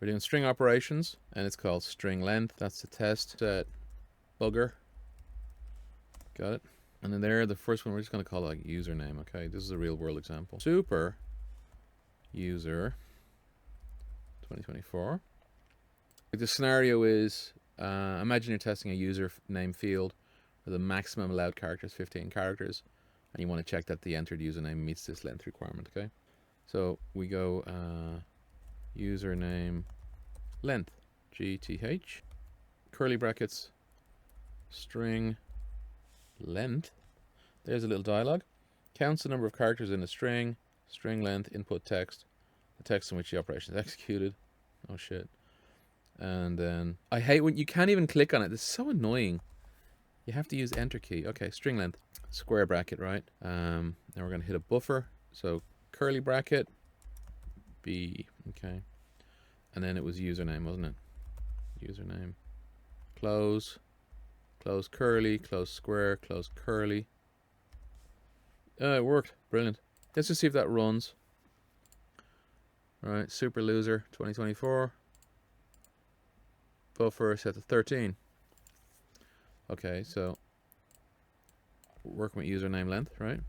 We're doing string operations, and it's called string length. That's the test set bugger. Got it. And then there, the first one, we're just going to call it like username. Okay, this is a real world example. Super user 2024. The scenario is, imagine you're testing a user name field where the maximum allowed character is 15 characters, and you want to check that the entered username meets this length requirement. Okay, so we go username length, GTH, curly brackets, string length. There's a little dialog. Counts the number of characters in a string, string length, input text, the text in which the operation is executed. Oh shit. And then I hate when you can't even click on it. This is so annoying. You have to use enter key. Okay, string length, square bracket, right? Now we're gonna hit a buffer. So curly bracket, B, okay. And then it was username, wasn't it? Username. Close, close curly, close square, close curly. It worked. Brilliant. Let's just see if that runs. All right, super loser 2024. Buffer set to 13. Okay, so working with username length, right?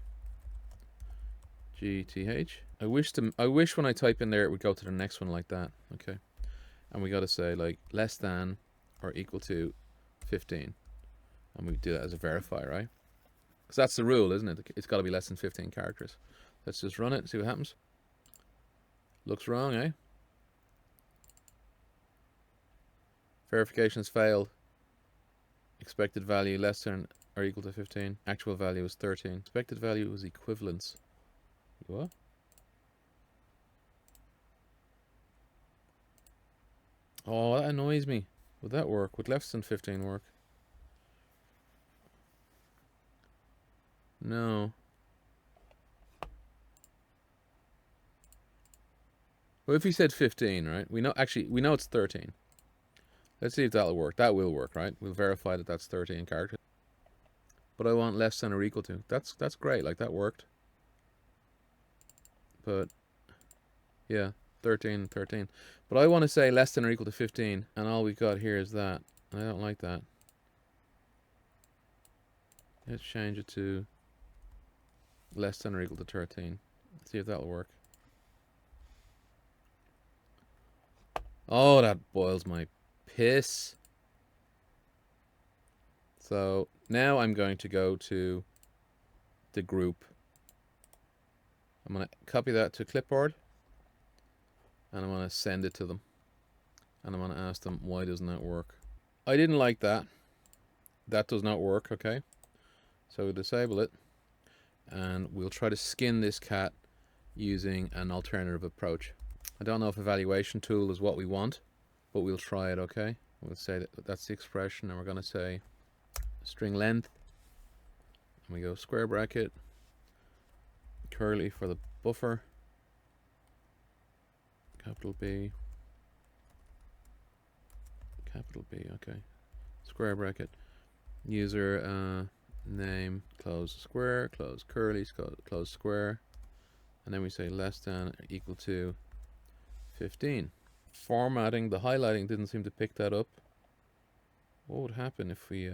GTH. I wish when I type in there it would go to the next one like that. Okay. And we got to say like less than or equal to 15. And we do that as a verify, right? Because that's the rule, isn't it? It's got to be less than 15 characters. Let's just run it and see what happens. Looks wrong, eh? Verification has failed. Expected value less than or equal to 15. Actual value is 13. Expected value was equivalence. What? Oh, that annoys me. Would that work? Would less than 15 work? No. Well, if you said 15, right? We know it's 13. Let's see if that'll work. That will work, right? We'll verify that that's 13 characters. But I want less than or equal to. That's great. Like that worked. But yeah, 13. But I want to say less than or equal to 15, and all we've got here is that. I don't like that. Let's change it to less than or equal to 13. Let's see if that'll work. Oh, that boils my piss. So now I'm going to go to the group. I'm going to copy that to clipboard, and I'm going to send it to them. And I'm going to ask them, why doesn't that work? I didn't like that. That does not work, okay? So we'll disable it, and we'll try to skin this cat using an alternative approach. I don't know if evaluation tool is what we want, but we'll try it, okay? We'll say that that's the expression, and we're going to say string length, and we go square bracket, curly for the buffer, capital B, okay, square bracket, user name, close square, close curly, close square, and then we say less than or equal to 15. Formatting, the highlighting didn't seem to pick that up. What would happen if we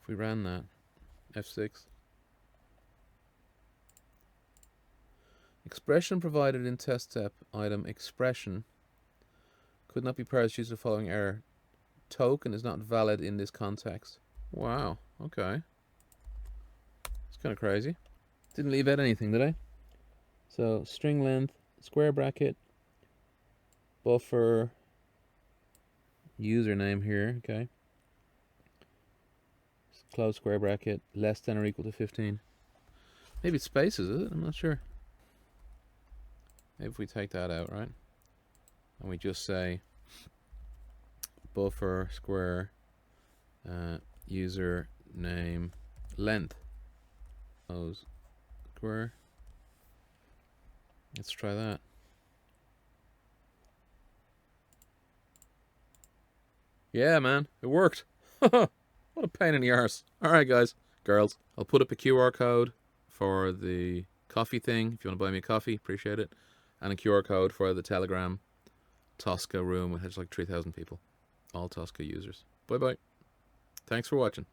ran that? F6. Expression provided in test step item expression could not be parsed due to the following error. Token is not valid in this context. Wow, okay. It's kind of crazy. Didn't leave out anything, did I? So string length, square bracket, buffer, username here, okay. Close square bracket, less than or equal to 15. Maybe it's spaces, is it? I'm not sure. Maybe if we take that out, right? And we just say buffer square user name length. Close square. Let's try that. Yeah, man, it worked. What a pain in the arse. Alright, guys, girls, I'll put up a QR code for the coffee thing. If you want to buy me a coffee, appreciate it. And a QR code for the Telegram Tosca room. It has like 3,000 people. All Tosca users. Bye bye. Thanks for watching.